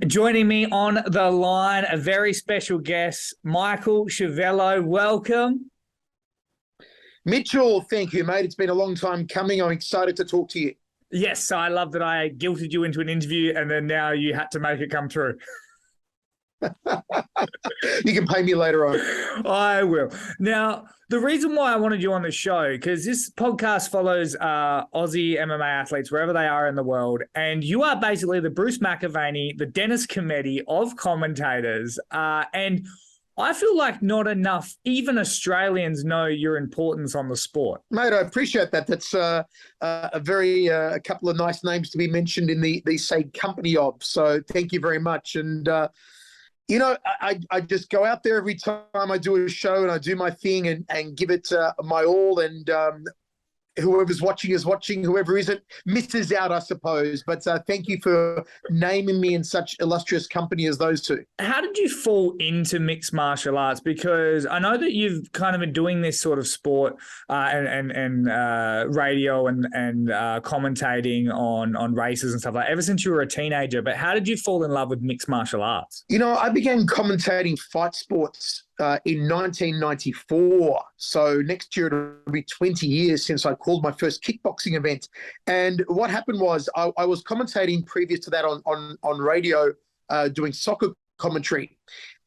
Joining me on the line, a very special guest, Micahel Schiavello. Welcome. Mitchell, thank you, mate. It's been a long time coming. I'm excited to talk to you. Yes, I love that I guilted you into an interview and then now you had to make it come true. You can pay me later on. I will. Now, the reason why I wanted you on the show, because this podcast follows Aussie MMA athletes wherever they are in the world, and you are basically the Bruce McAvaney, the Dennis Cometti of commentators, and I feel like not enough, even Australians, know your importance on the sport. Mate, I appreciate that. That's a couple of nice names to be mentioned in the say company of. So thank you very much. And I just go out there every time I do a show and I do my thing and give it my all. And whoever's watching is watching. Whoever isn't misses out, I suppose. But thank you for naming me in such illustrious company as those two. How did you fall into mixed martial arts? Because I know that you've kind of been doing this sort of sport and radio and commentating on races and stuff like that ever since you were a teenager. But how did you fall in love with mixed martial arts? You know, I began commentating fight sports in 1994. So next year it'll be 20 years since I called my first kickboxing event. And what happened was I was commentating previous to that on radio, doing soccer commentary.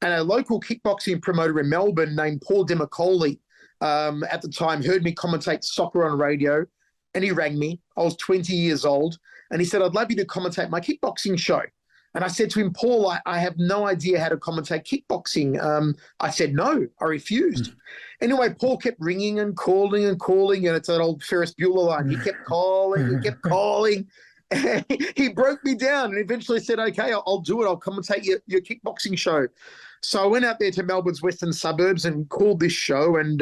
And a local kickboxing promoter in Melbourne named Paul Demicoli at the time heard me commentate soccer on radio. And he rang me. I was 20 years old. And he said, "I'd love you to commentate my kickboxing show." And I said to him, "Paul, I have no idea how to commentate kickboxing." I said, "No," I refused. Anyway, Paul kept ringing and calling, and it's that old Ferris Bueller line. He kept calling, he kept calling. And he broke me down and eventually said, "Okay, I'll do it. I'll commentate your kickboxing show." So I went out there to Melbourne's western suburbs and called this show and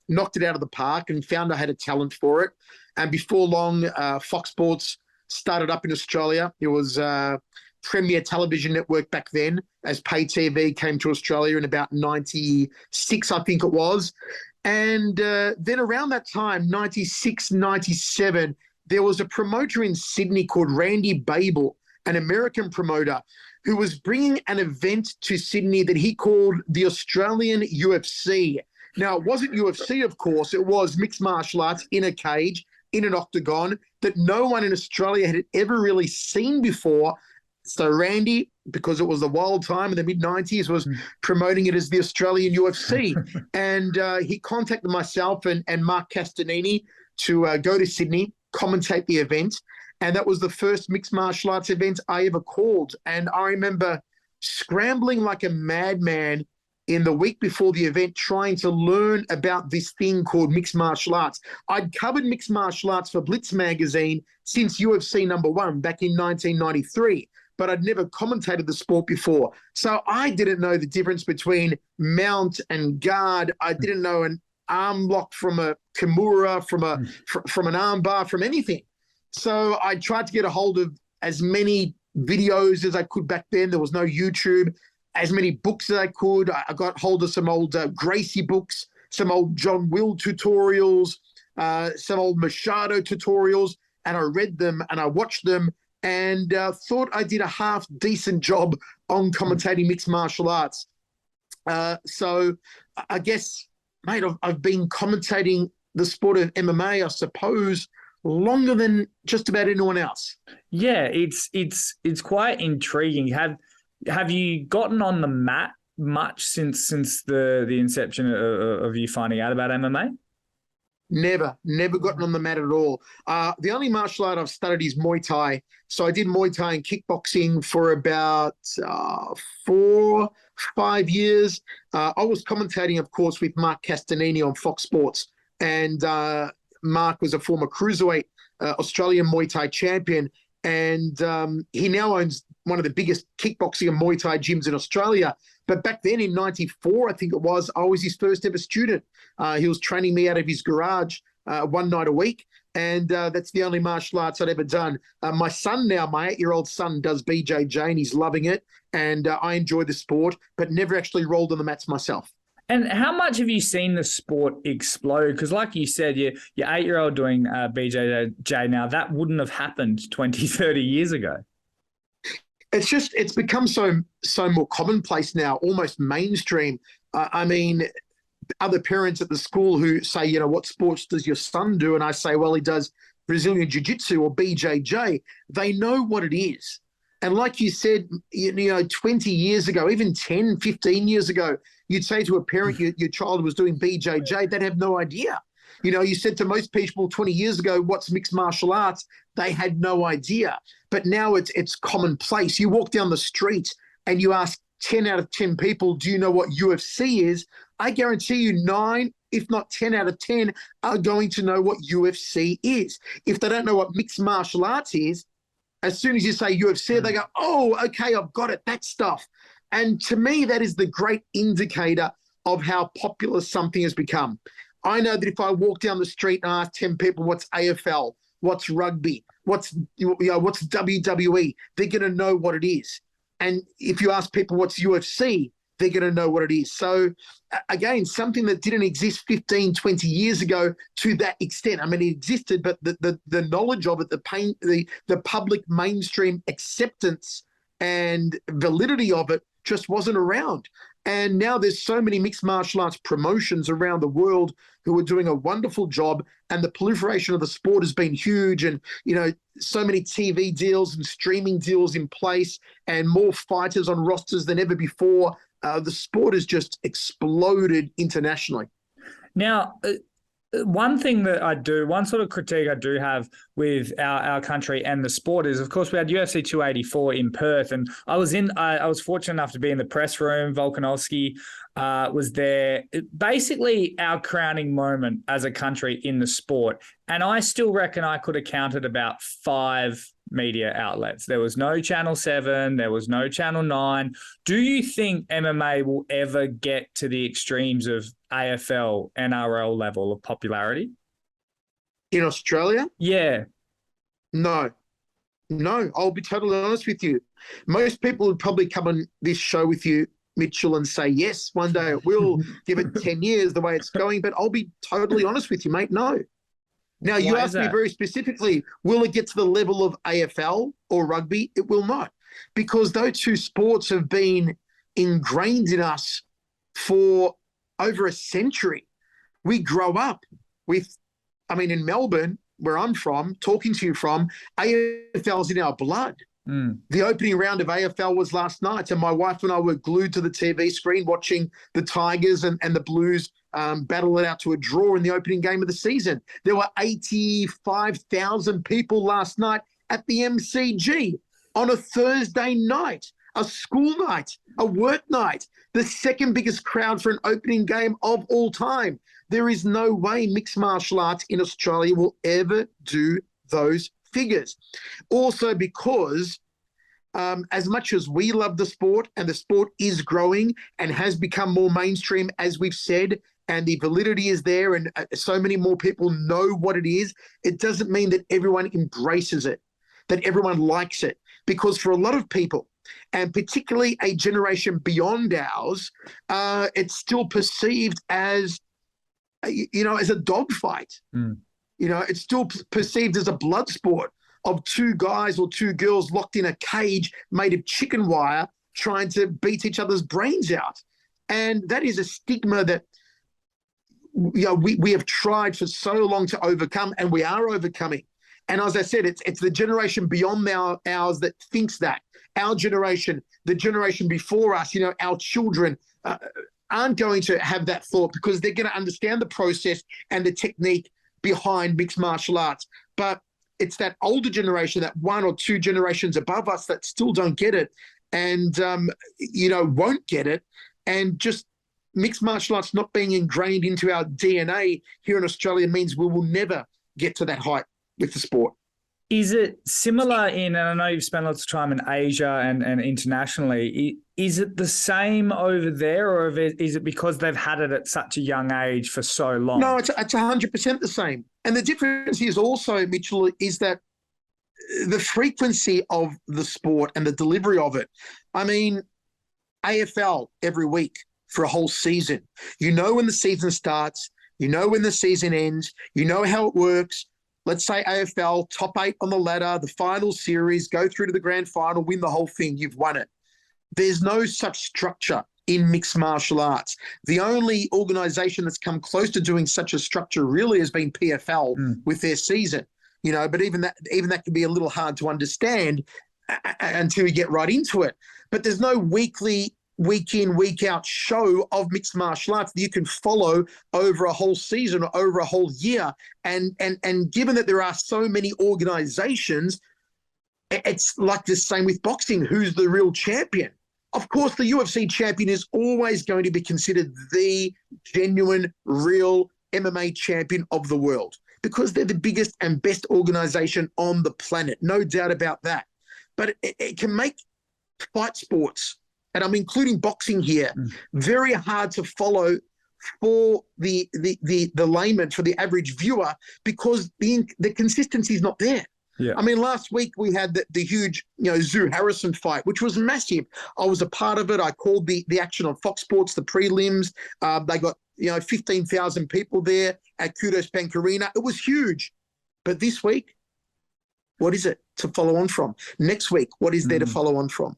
knocked it out of the park and found I had a talent for it. And before long, Fox Sports started up in Australia. It was Premier Television Network back then, as pay TV came to Australia in about 96, I think it was. And then around that time, 96, 97, there was a promoter in Sydney called Randy Babel, an American promoter, who was bringing an event to Sydney that he called the Australian UFC. Now, it wasn't UFC, of course. It was mixed martial arts in a cage, in an octagon, that no one in Australia had ever really seen before. So Randy, because it was the wild time in the mid-90s, was promoting it as the Australian UFC. And he contacted myself and Mark Castanini to go to Sydney, commentate the event. And that was the first mixed martial arts event I ever called. And I remember scrambling like a madman in the week before the event, trying to learn about this thing called mixed martial arts. I'd covered mixed martial arts for Blitz magazine since UFC #1 back in 1993. But I'd never commentated the sport before. So I didn't know the difference between mount and guard. I didn't know an arm lock from a kimura, from an arm bar, from anything. So I tried to get a hold of as many videos as I could back then. There was no YouTube. As many books as I could. I got hold of some old Gracie books, some old John Will tutorials, some old Machado tutorials, and I read them and I watched them and thought I did a half-decent job on commentating mixed martial arts. So I guess, mate, I've been commentating the sport of MMA, I suppose, longer than just about anyone else. Yeah, it's quite intriguing. Have you gotten on the mat much since the inception of you finding out about MMA? Never gotten on the mat at all. The only martial art I've studied is Muay Thai. So I did Muay Thai and kickboxing for about 4-5 years. I was commentating, of course, with Mark Castanini on Fox Sports. And Mark was a former cruiserweight Australian Muay Thai champion. And he now owns one of the biggest kickboxing and Muay Thai gyms in Australia. But back then in 94, I think it was, I was his first ever student. He was training me out of his garage one night a week. And that's the only martial arts I'd ever done. My son now, my 8-year-old son, does BJJ and he's loving it. And I enjoy the sport, but never actually rolled on the mats myself. And how much have you seen the sport explode? Because like you said, your 8-year-old doing BJJ now, that wouldn't have happened 20, 30 years ago. It's become so more commonplace now, almost mainstream. I mean, other parents at the school who say, what sports does your son do? And I say, well, he does Brazilian Jiu-Jitsu or BJJ. They know what it is. And like you said, 20 years ago, even 10, 15 years ago, you'd say to a parent your child was doing BJJ, they'd have no idea. You said to most people 20 years ago, what's mixed martial arts? They had no idea. But now it's commonplace. You walk down the street and you ask 10 out of 10 people, do you know what UFC is? I guarantee you 9, if not 10 out of 10 are going to know what UFC is. If they don't know what mixed martial arts is, as soon as you say UFC, they go, oh, okay, I've got it, that stuff. And to me, that is the great indicator of how popular something has become. I know that if I walk down the street and ask 10 people what's AFL, what's rugby, what's WWE, they're going to know what it is. And if you ask people what's UFC, they're going to know what it is. So again, something that didn't exist 15, 20 years ago to that extent. I mean, it existed, but the knowledge of it, the public mainstream acceptance and validity of it just wasn't around. And now there's so many mixed martial arts promotions around the world who are doing a wonderful job, and the proliferation of the sport has been huge. And, so many TV deals and streaming deals in place and more fighters on rosters than ever before. The sport has just exploded internationally. Now, one sort of critique I do have with our country and the sport is, of course, we had UFC 284 in Perth, and I was fortunate enough to be in the press room. Volkanovski was there. Basically, our crowning moment as a country in the sport, and I still reckon I could have counted about 5 media outlets. There was no Channel 7, there was no Channel 9. Do you think MMA will ever get to the extremes of AFL, NRL level of popularity? In Australia? Yeah. No, I'll be totally honest with you. Most people would probably come on this show with you, Mitchell, and say, yes, one day it will. Give it 10 years the way it's going. But I'll be totally honest with you, mate, no. Now, you asked me very specifically, will it get to the level of AFL or rugby? It will not, because those two sports have been ingrained in us for over a century. We grow up with, in Melbourne, where I'm from, talking to you from, AFL's in our blood. The opening round of AFL was last night, and my wife and I were glued to the TV screen watching the Tigers and the Blues battle it out to a draw in the opening game of the season. There were 85,000 people last night at the MCG on a Thursday night, a school night, a work night, the second biggest crowd for an opening game of all time. There is no way mixed martial arts in Australia will ever do those figures. Also because as much as we love the sport, and the sport is growing and has become more mainstream, as we've said, and the validity is there, and so many more people know what it is, it doesn't mean that everyone embraces it, that everyone likes it. Because for a lot of people, and particularly a generation beyond ours, it's still perceived as, as a dogfight. It's still perceived as a blood sport of 2 guys or 2 girls locked in a cage made of chicken wire trying to beat each other's brains out. And that is a stigma that we have tried for so long to overcome, and we are overcoming. And as I said, it's the generation beyond ours that thinks that. Our generation, the generation before us, our children aren't going to have that thought, because they're going to understand the process and the technique behind mixed martial arts. But it's that older generation, that 1 or 2 generations above us, that still don't get it, and won't get it. And just mixed martial arts not being ingrained into our DNA here in Australia means we will never get to that height with the sport. Is it similar and I know you've spent lots of time in Asia and internationally, is it the same over there, or is it because they've had it at such a young age for so long? No, it's 100% the same. And the difference is also, Mitchell, is that the frequency of the sport and the delivery of it. AFL every week for a whole season. You know when the season starts, you know when the season ends, you know how it works. let's say AFL, top 8 on the ladder, the final series, go through to the grand final, win the whole thing, you've won it. There's no such structure in mixed martial arts. The only organization that's come close to doing such a structure really has been PFL with their season, but even that can be a little hard to understand until you get right into it. But there's no weekly, week in, week out show of mixed martial arts that you can follow over a whole season or over a whole year. And given that there are so many organizations, it's like the same with boxing. Who's the real champion? Of course, the UFC champion is always going to be considered the genuine, real MMA champion of the world because they're the biggest and best organization on the planet. No doubt about that. But it can make fight sports, and I'm including boxing here, very hard to follow for the layman, for the average viewer, because the consistency is not there. Yeah. I mean, last week we had the huge, Zoo Harrison fight, which was massive. I was a part of it. I called the action on Fox Sports, the prelims. They got, 15,000 people there at Kudos Bank Arena. It was huge. But this week, what is it to follow on from? Next week, what is there to follow on from?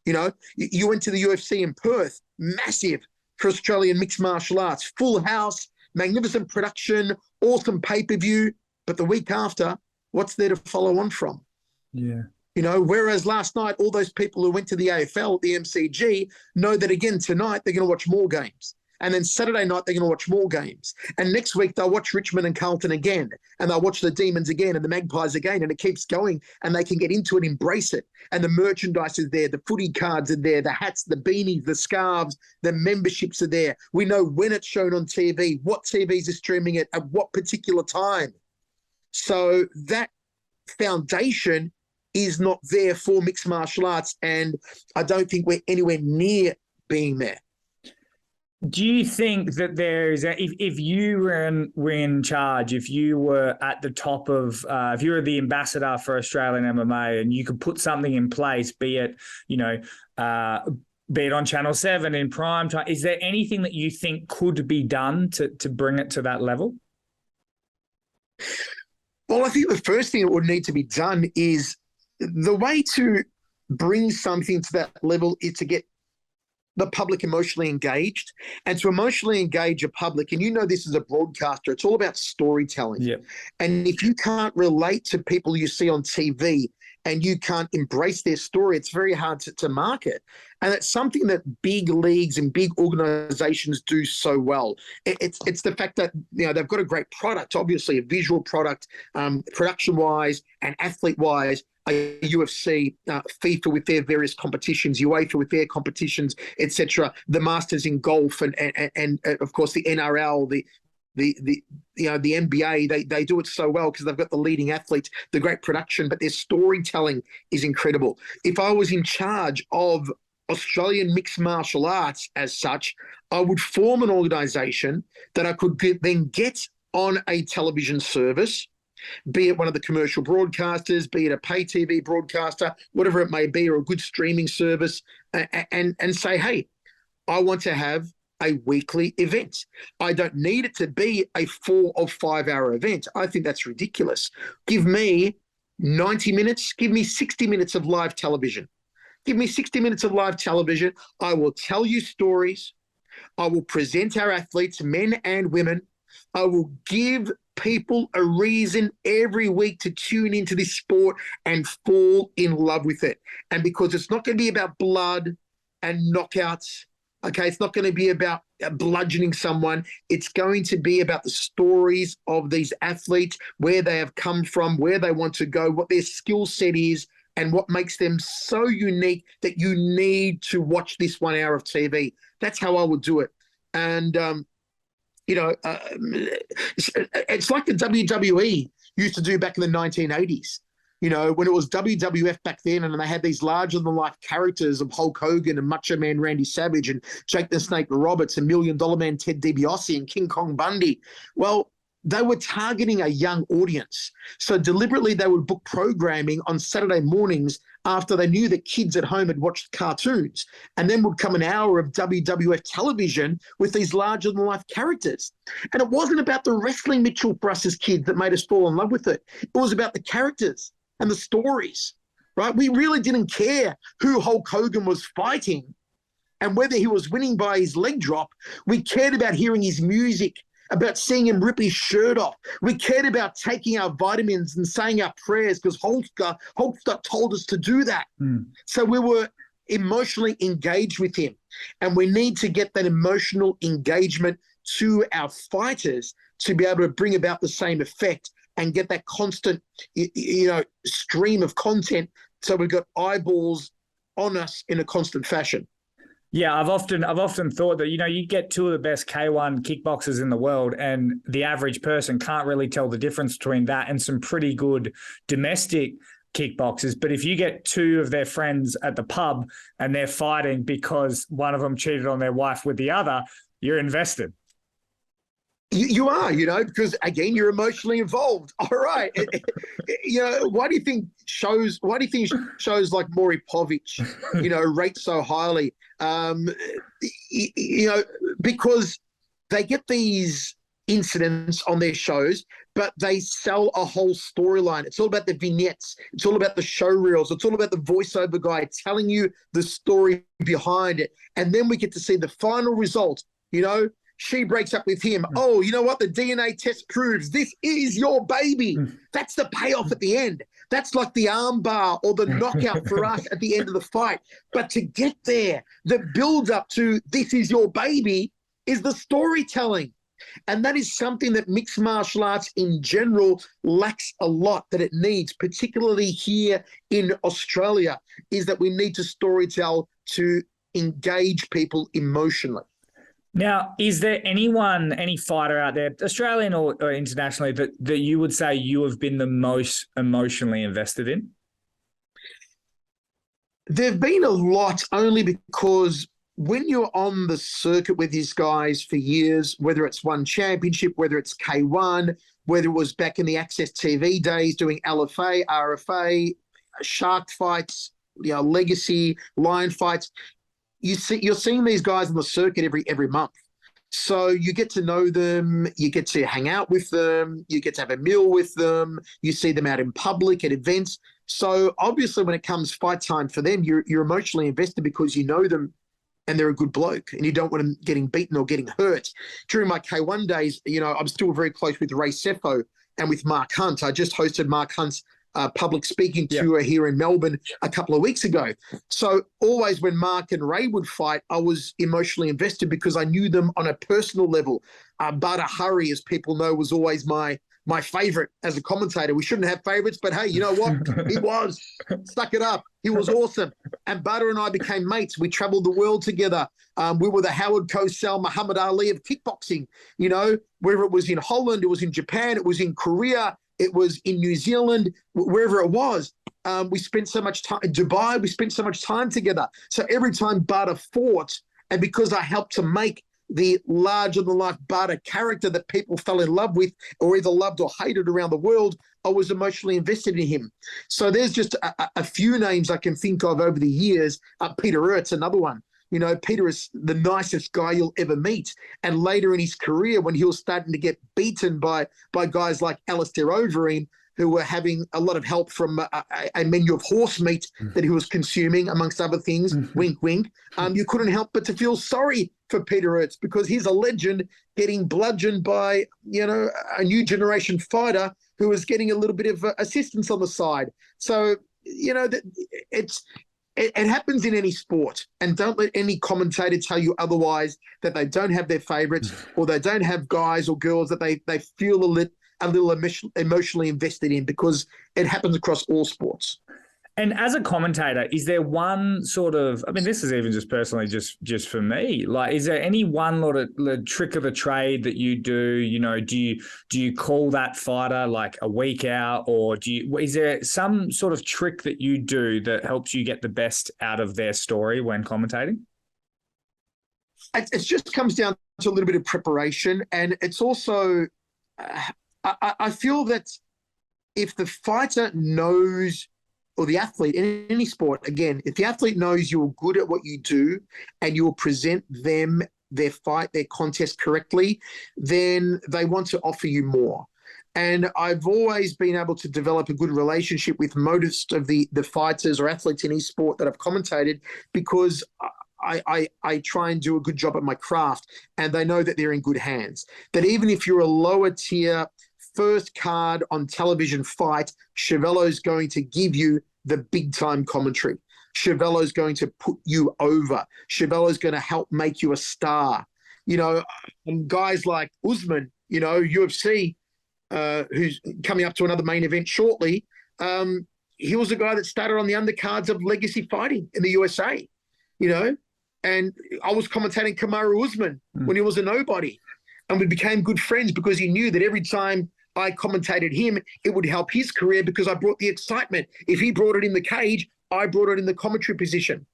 You went to the UFC in Perth, massive for Australian mixed martial arts, full house, magnificent production, awesome pay-per-view. But the week after, what's there to follow on from? Yeah. Whereas last night, all those people who went to the AFL, the MCG, know that again tonight they're going to watch more games. And then Saturday night, they're going to watch more games. And next week, they'll watch Richmond and Carlton again. And they'll watch the Demons again and the Magpies again. And it keeps going. And they can get into it, embrace it. And the merchandise is there. The footy cards are there. The hats, the beanies, the scarves, the memberships are there. We know when it's shown on TV, what TVs are streaming it, at what particular time. So that foundation is not there for mixed martial arts. And I don't think we're anywhere near being there. Do you think that if you were in charge, if you were at the top of, if you were the ambassador for Australian MMA and you could put something in place, be it on Channel 7 in prime time, is there anything that you think could be done to bring it to that level? Well, I think the first thing that would need to be done is the way to bring something to that level is to get the public emotionally engaged, and to emotionally engage a public. And this as a broadcaster, it's all about storytelling. Yeah. And if you can't relate to people you see on TV and you can't embrace their story, it's very hard to market. And it's something that big leagues and big organizations do so well. It's the fact that they've got a great product, obviously a visual product, production-wise and athlete-wise. UFC, FIFA with their various competitions, UEFA with their competitions, etc. The Masters in golf, and of course the NRL, the NBA. They do it so well because they've got the leading athletes, the great production, but their storytelling is incredible. If I was in charge of Australian mixed martial arts as such, I would form an organisation that I could then get on a television service, be it one of the commercial broadcasters, be it a pay TV broadcaster, whatever it may be, or a good streaming service, and say, hey, I want to have a weekly event. I don't need it to be a 4 or 5 hour event. I think that's ridiculous. Give me 90 minutes, give me 60 minutes of live television. Give me 60 minutes of live television. I will tell you stories. I will present our athletes, men and women. I will give people a reason every week to tune into this sport and fall in love with it. And because it's not going to be about blood and knockouts, okay, it's not going to be about bludgeoning someone. It's going to be about the stories of these athletes, where they have come from, where they want to go, what their skill set is, and what makes them so unique that you need to watch this 1 hour of TV. That's how I would do it. And, it's like the WWE used to do back in the 1980s, when it was WWF back then, and they had these larger-than-life characters of Hulk Hogan and Macho Man Randy Savage and Jake the Snake Roberts and $1 Million Man Ted DiBiase and King Kong Bundy. Well, they were targeting a young audience. So deliberately they would book programming on Saturday mornings after they knew that kids at home had watched cartoons, and then would come an hour of WWF television with these larger-than-life characters. And it wasn't about the wrestling, Mitchell, for us as kids that made us fall in love with it. It was about the characters and the stories, right? We really didn't care who Hulk Hogan was fighting and whether he was winning by his leg drop. We cared about hearing his music, about seeing him rip his shirt off. We cared about taking our vitamins and saying our prayers because Hulkster told us to do that. So we were emotionally engaged with him. And we need to get that emotional engagement to our fighters to be able to bring about the same effect and get that constant, stream of content. So we've got eyeballs on us in a constant fashion. Yeah, I've often thought that, you get two of the best K1 kickboxers in the world, and the average person can't really tell the difference between that and some pretty good domestic kickboxers. But if you get two of their friends at the pub and they're fighting because one of them cheated on their wife with the other, you're invested. You are, because again, you're emotionally involved. All right. Why do you think shows like Maury Povich, rate so highly? Because they get these incidents on their shows, but they sell a whole storyline. It's all about the vignettes. It's all about the show reels. It's all about the voiceover guy telling you the story behind it. And then we get to see the final result, She breaks up with him. Oh, you know what? The DNA test proves this is your baby. That's the payoff at the end. That's like the arm bar or the knockout for us at the end of the fight. But to get there, the build up to this is your baby is the storytelling. And that is something that mixed martial arts in general lacks a lot, that it needs, particularly here in Australia, is that we need to storytell to engage people emotionally. Now, is there any fighter out there, Australian or internationally, that you would say you have been the most emotionally invested in? There have been a lot, only because when you're on the circuit with these guys for years, whether it's one championship, whether it's K1, whether it was back in the Access TV days doing LFA, RFA, shark fights, legacy, lion fights, you're seeing these guys on the circuit every month. So you get to know them, you get to hang out with them, you get to have a meal with them, you see them out in public at events. So obviously when it comes fight time for them, you're emotionally invested because you know them and they're a good bloke and you don't want them getting beaten or getting hurt. During my K1 days, I'm still very close with Ray Sefo and with Mark Hunt. I just hosted Mark Hunt's public speaking tour here in Melbourne a couple of weeks ago. So always when Mark and Ray would fight, I was emotionally invested because I knew them on a personal level. Bada Hari, as people know, was always my favorite as a commentator. We shouldn't have favorites, but hey, you know what? He was. Stuck it up. He was awesome. And Bada and I became mates. We traveled the world together. We were the Howard Cosell, Muhammad Ali of kickboxing, whether it was in Holland, it was in Japan, it was in Korea, it was in New Zealand, wherever it was. We spent so much time in Dubai. We spent so much time together. So every time Bada fought, and because I helped to make the larger-than-life Bada character that people fell in love with or either loved or hated around the world, I was emotionally invested in him. So there's just a few names I can think of over the years. Peter Ertz, another one. Peter is the nicest guy you'll ever meet. And later in his career, when he was starting to get beaten by guys like Alistair Overeem, who were having a lot of help from a menu of horse meat that he was consuming, amongst other things, wink, wink, you couldn't help but to feel sorry for Peter Ertz because he's a legend getting bludgeoned by, a new generation fighter who was getting a little bit of assistance on the side. So, it happens in any sport, and don't let any commentator tell you otherwise, that they don't have their favorites or they don't have guys or girls that they feel a little emotionally invested in, because it happens across all sports. And as a commentator, is there one sort of, this is even just personally, just for me, like, is there any one trick of the trade that you do? Do you call that fighter like a week out, or is there some sort of trick that you do that helps you get the best out of their story when commentating? It just comes down to a little bit of preparation. And it's also, I feel that if the fighter knows or the athlete in any sport, again, if the athlete knows you're good at what you do and you'll present them their fight, their contest correctly, then they want to offer you more. And I've always been able to develop a good relationship with most of the fighters or athletes in each sport that I've commentated, because I try and do a good job at my craft, and they know that they're in good hands. That even if you're a lower tier, first card on television fight, Schiavello's going to give you the big time commentary. Schiavello's going to put you over. Schiavello's going to help make you a star. You know, and guys like Usman, you know, UFC, who's coming up to another main event shortly, he was a guy that started on the undercards of Legacy Fighting in the USA, you know, and I was commentating Kamaru Usman when he was a nobody, and we became good friends because he knew that every time I commentated him, it would help his career because I brought the excitement. If he brought it in the cage, I brought it in the commentary position.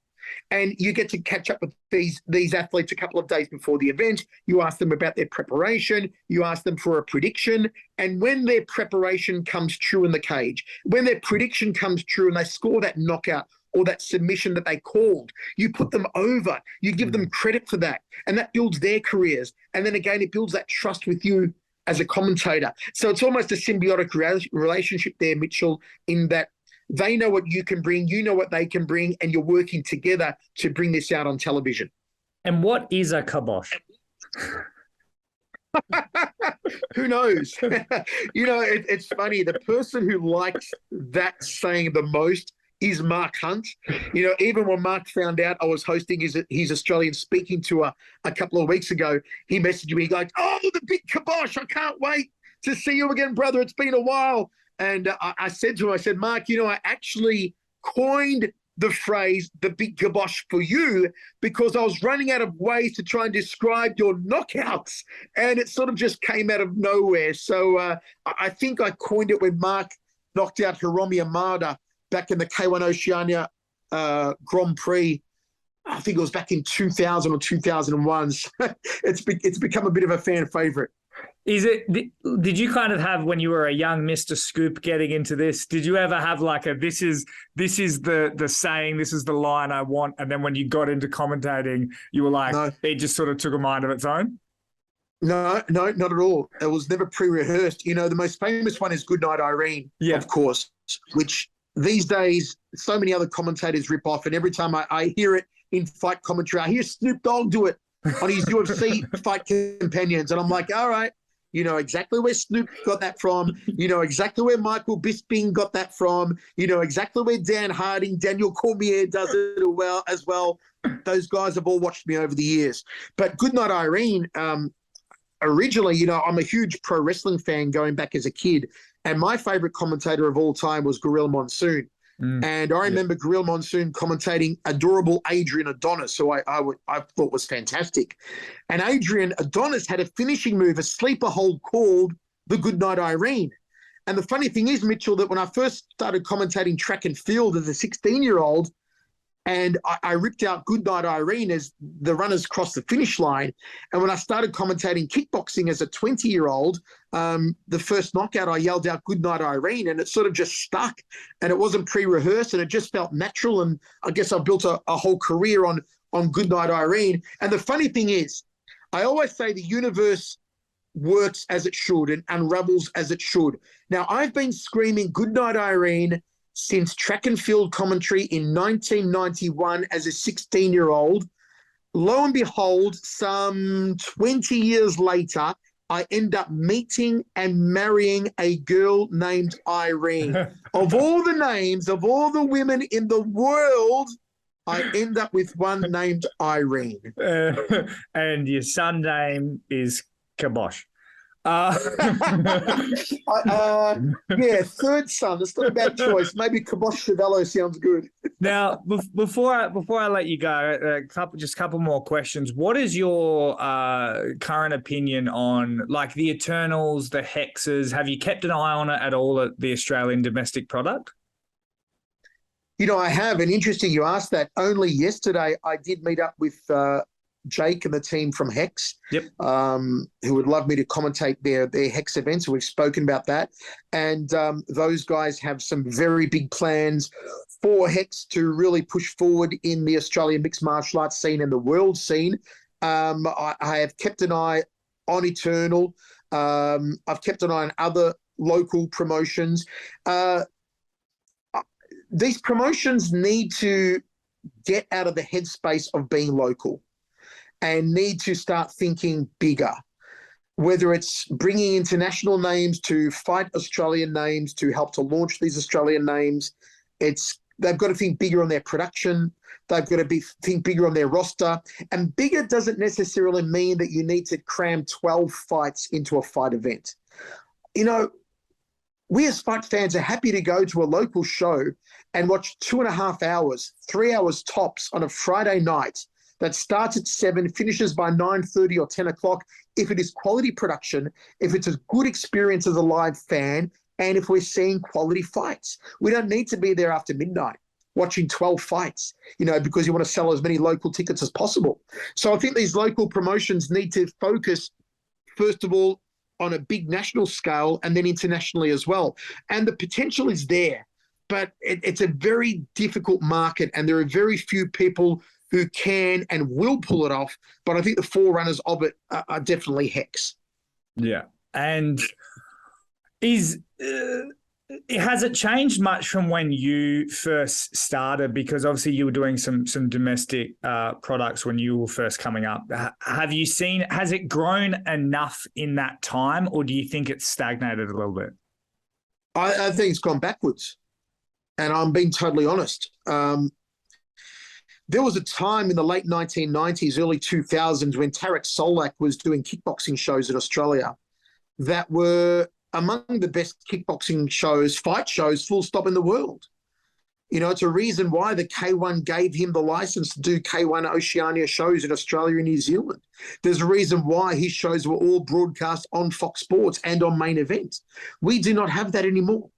And you get to catch up with these athletes a couple of days before the event. You ask them about their preparation. You ask them for a prediction. And when their preparation comes true in the cage, when their prediction comes true and they score that knockout or that submission that they called, you put them over. You give them credit for that. And that builds their careers. And then again, it builds that trust with you as a commentator. So it's almost a symbiotic relationship there, Mitchell, in that they know what you can bring, you know what they can bring, and you're working together to bring this out on television. And what is a kibosh? Who knows? You know, it's funny. The person who likes that saying the most is Mark Hunt. You know, even when Mark found out I was hosting his Australian speaking tour a couple of weeks ago, he messaged me like, "Oh, the big kibosh. I can't wait to see you again, brother. It's been a while." And I said to him, I said, "Mark, you know, I actually coined the phrase, the big kibosh, for you because I was running out of ways to try and describe your knockouts. And it sort of just came out of nowhere. So I think I coined it when Mark knocked out Hiromi Amada back in the K1 Oceania Grand Prix. I think it was back in 2000 or 2001. So it's become a bit of a fan favorite. Did you kind of have, when you were a young Mr. Scoop getting into this, did you ever have like a, this is the saying, this is the line I want, and then when you got into commentating, you were like, no, it just sort of took a mind of its own? No, not at all. It was never pre-rehearsed. You know, the most famous one is Goodnight Irene, of course, which these days so many other commentators rip off, and every time I hear it in fight commentary, I hear Snoop Dogg do it on his UFC Fight Companions, and I'm like, all right, you know exactly where Snoop got that from. You know exactly where Michael Bisping got that from. You know exactly where Dan Harding, Daniel Cormier does it as well. Those guys have all watched me over the years. But Goodnight Irene, originally, you know, I'm a huge pro wrestling fan going back as a kid, and my favorite commentator of all time was Gorilla Monsoon. And I remember Gorilla Monsoon commentating adorable Adrian Adonis, who I thought was fantastic. And Adrian Adonis had a finishing move, a sleeper hold called the Goodnight Irene. And the funny thing is, Mitchell, that when I first started commentating track and field as a 16-year-old, and I ripped out Goodnight Irene as the runners crossed the finish line. And when I started commentating kickboxing as a 20-year-old, the first knockout, I yelled out Goodnight Irene, and it sort of just stuck. And it wasn't pre-rehearsed, and it just felt natural. And I guess I built a whole career on Goodnight Irene. And the funny thing is, I always say the universe works as it should and unravels as it should. Now, I've been screaming Goodnight Irene since track and field commentary in 1991 as a 16-year-old. Lo and behold, some 20 years later, I end up meeting and marrying a girl named Irene. Of all the names, of all the women in the world, I end up with one named Irene. And your son name is Kibosh. Yeah, third son. That's not a bad choice. Maybe Kibosh Schiavello sounds good. Now, before I let you go, a couple more questions. What is your current opinion on like the Eternals, the Hexes? Have you kept an eye on it at all at the Australian domestic product? You know, I have, and interesting you asked that. Only yesterday I did meet up with Jake and the team from Hex, Yep. who would love me to commentate their Hex events. We've spoken about that. And those guys have some very big plans for Hex to really push forward in the Australian mixed martial arts scene and the world scene. I have kept an eye on Eternal. I've kept an eye on other local promotions. These promotions need to get out of the headspace of being local and need to start thinking bigger, whether it's bringing international names to fight Australian names to help to launch these Australian names. They've got to think bigger on their production. They've got to think bigger on their roster. And bigger doesn't necessarily mean that you need to cram 12 fights into a fight event. You know, we as fight fans are happy to go to a local show and watch 2.5 hours, 3 hours tops on a Friday night that starts at 7, finishes by 9:30 or 10 o'clock. If it is quality production, if it's a good experience as a live fan, and if we're seeing quality fights. We don't need to be there after midnight watching 12 fights, you know, because you want to sell as many local tickets as possible. So I think these local promotions need to focus, first of all, on a big national scale and then internationally as well. And the potential is there, but it's a very difficult market and there are very few people who can and will pull it off. But I think the forerunners of it are definitely Hex. Yeah. And has it changed much from when you first started? Because obviously you were doing some domestic products when you were first coming up. Have you seen, has it grown enough in that time, or do you think it's stagnated a little bit? I think it's gone backwards, and I'm being totally honest. There was a time in the late 1990s, early 2000s, when Tarek Solak was doing kickboxing shows in Australia that were among the best kickboxing shows, fight shows, full stop, in the world. You know, it's a reason why the K1 gave him the license to do K1 Oceania shows in Australia and New Zealand. There's a reason why his shows were all broadcast on Fox Sports and on Main Event. We do not have that anymore.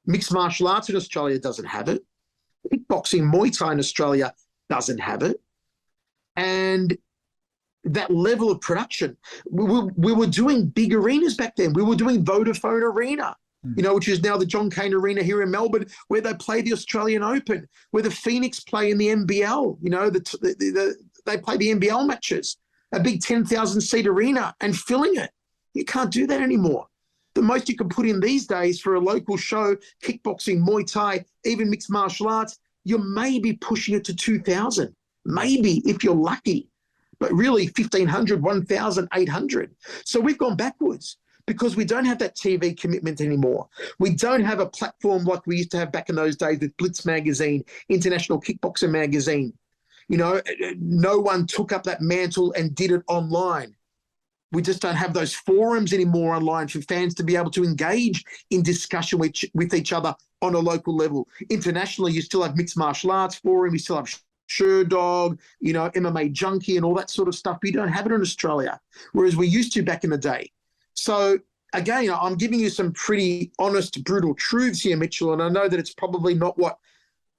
Mixed martial arts in Australia doesn't have it. Kickboxing, Muay Thai in Australia doesn't have it. And that level of production, we were doing big arenas back then. We were doing Vodafone Arena, you know, which is now the John Cain Arena here in Melbourne, where they play the Australian Open, where the Phoenix play in the NBL. You know, they play the NBL matches, a big 10,000-seat arena, and filling it. You can't do that anymore. The most you can put in these days for a local show, kickboxing, Muay Thai, even mixed martial arts, you may be pushing it to 2,000, maybe if you're lucky. But really 1,500, 1,800. So we've gone backwards because we don't have that TV commitment anymore. We don't have a platform like we used to have back in those days with Blitz Magazine, International Kickboxer Magazine. You know, no one took up that mantle and did it online. We just don't have those forums anymore online for fans to be able to engage in discussion with each other on a local level. Internationally, you still have Mixed Martial Arts Forum, you still have Sherdog, you know, MMA Junkie and all that sort of stuff. We don't have it in Australia, whereas we used to back in the day. So again, I'm giving you some pretty honest, brutal truths here, Mitchell, and I know that it's probably not what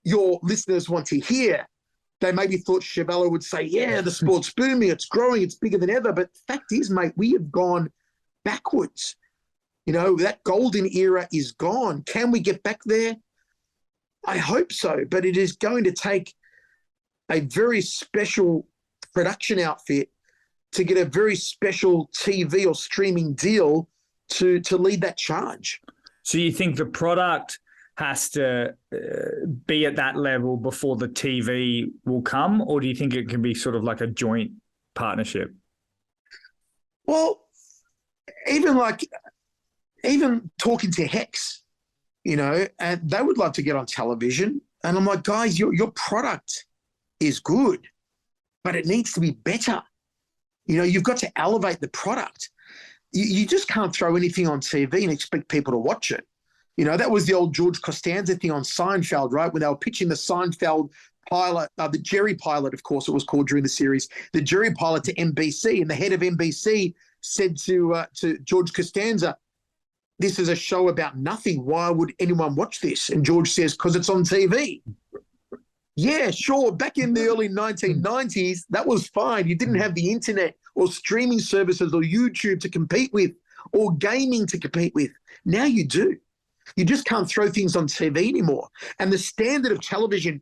your listeners want to hear. They maybe thought Schiavello would say, yeah, the sport's booming, it's growing, it's bigger than ever. But fact is, mate, we have gone backwards. You know, that golden era is gone. Can we get back there? I hope so, but it is going to take a very special production outfit to get a very special TV or streaming deal to lead that charge. So you think the product has to be at that level before the TV will come, or do you think it can be sort of like a joint partnership? Well, even talking to Hex, you know, and they would love to get on television. And I'm like, guys, your product is good, but it needs to be better. You know, you've got to elevate the product. You just can't throw anything on TV and expect people to watch it. You know, that was the old George Costanza thing on Seinfeld, right? When they were pitching the Seinfeld pilot, the Jerry pilot, of course, it was called during the series, the Jerry pilot to NBC. And the head of NBC said to George Costanza, this is a show about nothing. Why would anyone watch this? And George says, because it's on TV. Yeah, sure. Back in the early 1990s, that was fine. You didn't have the internet or streaming services or YouTube to compete with or gaming to compete with. Now you do. You just can't throw things on TV anymore. And the standard of television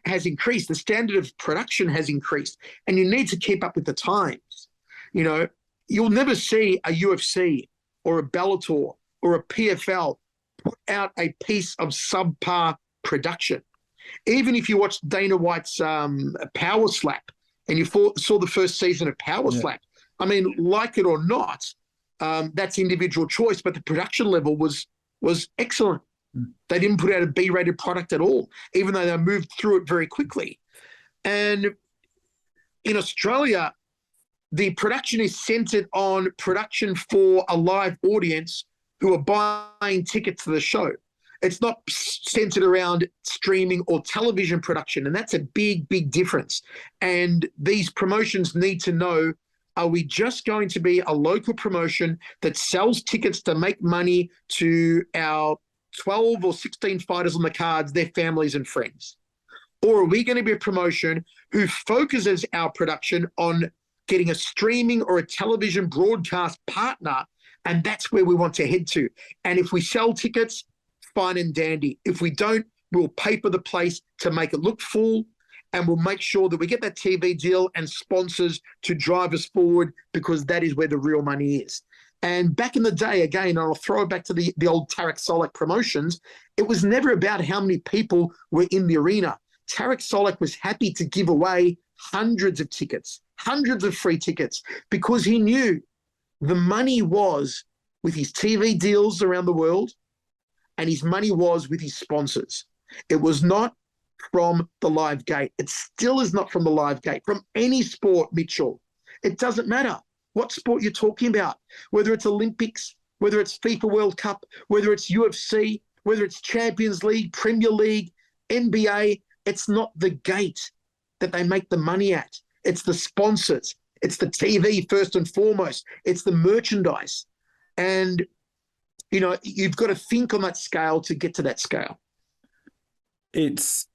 has increased. The standard of production has increased. And you need to keep up with the times. You know, you'll never see a UFC or a Bellator or a PFL put out a piece of subpar production. Even if you watched Dana White's Power Slap and you saw the first season of Power Slap, I mean, like it or not, that's individual choice, but the production level was excellent. They didn't put out a B-rated product at all, even though they moved through it very quickly. And in Australia, the production is centered on production for a live audience who are buying tickets to the show. It's not centered around streaming or television production, and that's a big, big difference. And these promotions need to know, are we just going to be a local promotion that sells tickets to make money to our 12 or 16 fighters on the cards, their families and friends? Or are we going to be a promotion who focuses our production on getting a streaming or a television broadcast partner, and that's where we want to head to? And if we sell tickets, fine and dandy. If we don't, we'll paper the place to make it look full, and we'll make sure that we get that TV deal and sponsors to drive us forward, because that is where the real money is. And back in the day, again, I'll throw it back to the old Tarek Solek promotions, it was never about how many people were in the arena. Tarek Solek was happy to give away hundreds of tickets, hundreds of free tickets, because he knew the money was with his TV deals around the world, and his money was with his sponsors. It was not from the live gate. It still is not from the live gate. From any sport, Mitchell, it doesn't matter what sport you're talking about, whether it's Olympics, whether it's FIFA World Cup, whether it's UFC, whether it's Champions League, Premier League, NBA, it's not the gate that they make the money at. It's the sponsors. It's the TV first and foremost. It's the merchandise. And you know, you've got to think on that scale to get to that scale. It's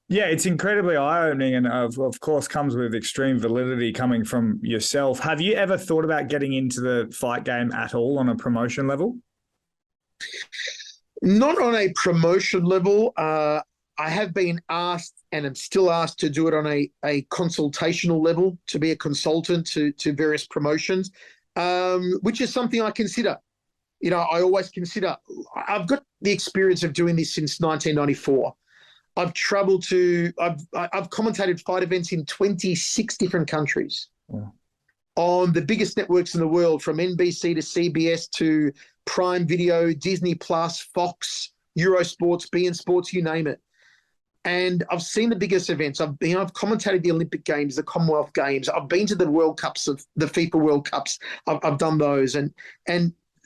incredibly eye-opening, and of course comes with extreme validity coming from yourself. Have you ever thought about getting into the fight game at all on a promotion level? Not on a promotion level. I have been asked, and am still asked, to do it on a consultational level, to be a consultant to various promotions, which is something I consider. You know, I always consider, I've got the experience of doing this since 1994. I've commentated fight events in 26 different countries. Wow. On the biggest networks in the world, from NBC to CBS to Prime Video, Disney Plus, Fox, Eurosports, beIN Sports, you name it. And I've seen the biggest events. I've commentated the Olympic Games, the Commonwealth Games. I've been to the World Cups, of the FIFA World Cups. I've done those. And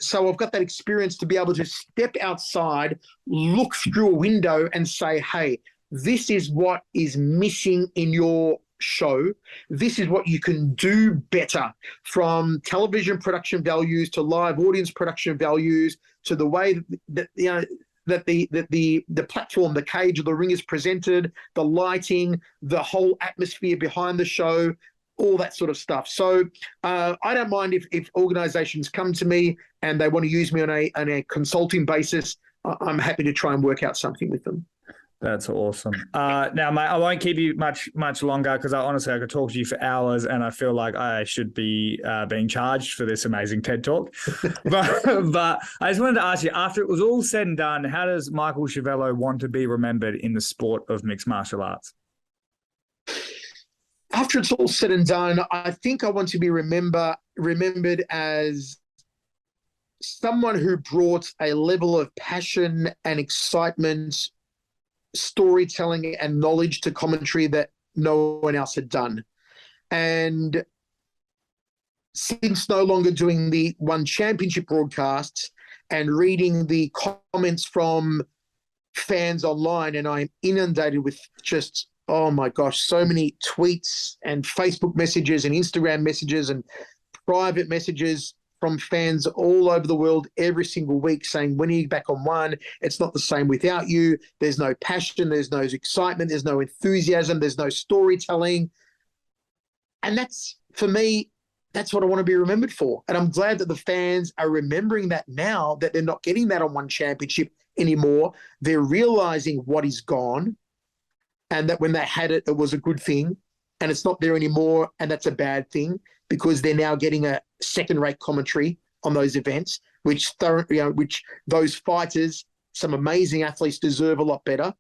so I've got that experience to be able to step outside, look through a window and say, hey, this is what is missing in your show. This is what you can do better, from television production values to live audience production values to the way that the platform, the cage or the ring is presented, the lighting, the whole atmosphere behind the show, all that sort of stuff. So I don't mind if organizations come to me and they want to use me on a consulting basis. I'm happy to try and work out something with them. That's awesome. Now, mate, I won't keep you much longer, because I could talk to you for hours, and I feel like I should be being charged for this amazing TED Talk. but I just wanted to ask you, after it was all said and done, how does Micahel Schiavello want to be remembered in the sport of mixed martial arts? After it's all said and done, I think I want to be remembered as someone who brought a level of passion and excitement, storytelling and knowledge to commentary that no one else had done. And since no longer doing the One Championship broadcasts and reading the comments from fans online, and I'm inundated with just, oh my gosh, so many tweets and Facebook messages and Instagram messages and private messages from fans all over the world every single week saying, when are you back on one? It's not the same without you. There's no passion. There's no excitement. There's no enthusiasm. There's no storytelling. And that's, for me, that's what I want to be remembered for. And I'm glad that the fans are remembering that now, that they're not getting that on One Championship anymore. They're realizing what is gone, and that when they had it, it was a good thing, and it's not there anymore, and that's a bad thing, because they're now getting a second-rate commentary on those events, which those fighters, some amazing athletes, deserve a lot better.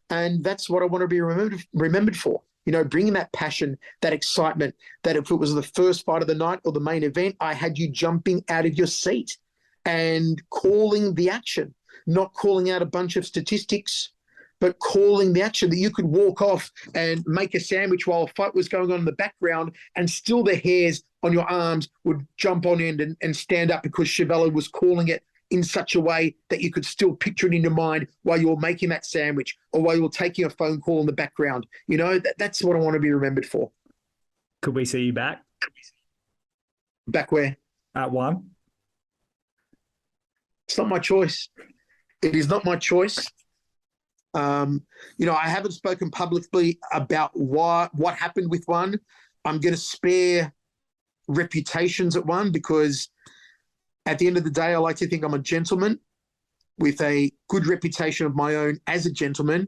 And that's what I want to be remembered for. You know, bringing that passion, that excitement, that if it was the first fight of the night or the main event, I had you jumping out of your seat and calling the action, not calling out a bunch of statistics, but calling the action, that you could walk off and make a sandwich while a fight was going on in the background, and still the hairs on your arms would jump on end and stand up because Schiavello was calling it in such a way that you could still picture it in your mind while you were making that sandwich or while you were taking a phone call in the background. You know, that's what I want to be remembered for. Could we see you back? Back where? At one? It's not my choice. It is not my choice. You know, I haven't spoken publicly about what happened with one. I'm going to spare reputations at one, because at the end of the day, I like to think I'm a gentleman with a good reputation of my own as a gentleman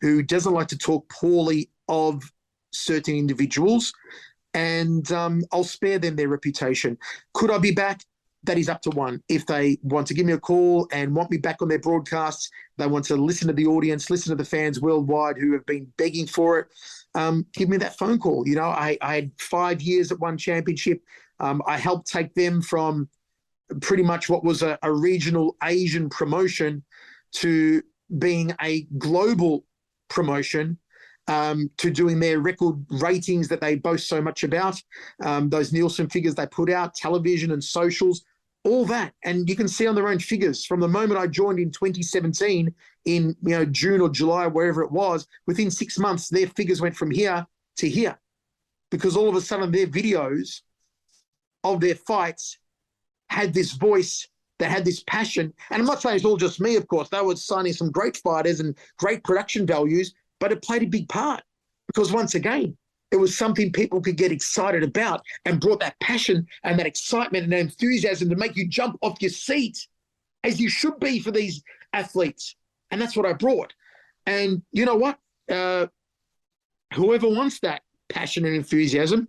who doesn't like to talk poorly of certain individuals, and I'll spare them their reputation. Could I be back? That is up to one. If they want to give me a call and want me back on their broadcasts, they want to listen to the audience, listen to the fans worldwide who have been begging for it, give me that phone call. You know, I had 5 years at One Championship. I helped take them from pretty much what was a regional Asian promotion to being a global promotion, to doing their record ratings that they boast so much about, those Nielsen figures they put out, television and socials, all that. And you can see on their own figures from the moment I joined in 2017 in June or July, wherever it was, within 6 months, their figures went from here to here, because all of a sudden their videos of their fights had this voice, that had this passion. And I'm not saying it's all just me, of course. They were signing some great fighters and great production values, but it played a big part, because once again, it was something people could get excited about and brought that passion and that excitement and that enthusiasm to make you jump off your seat, as you should be for these athletes. And that's what I brought. And you know what? Whoever wants that passion and enthusiasm,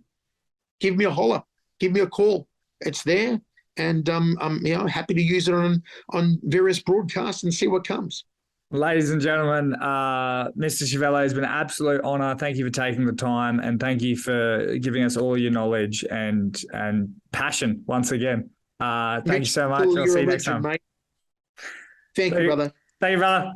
give me a holler, give me a call. It's there. And I'm happy to use it on various broadcasts and see what comes. Ladies and gentlemen, Mr. Schiavello, has been an absolute honor. Thank you for taking the time, and thank you for giving us all your knowledge and passion once again. Thank you so much. I'll see you next time. Mate. Thank you, brother. Thank you, brother.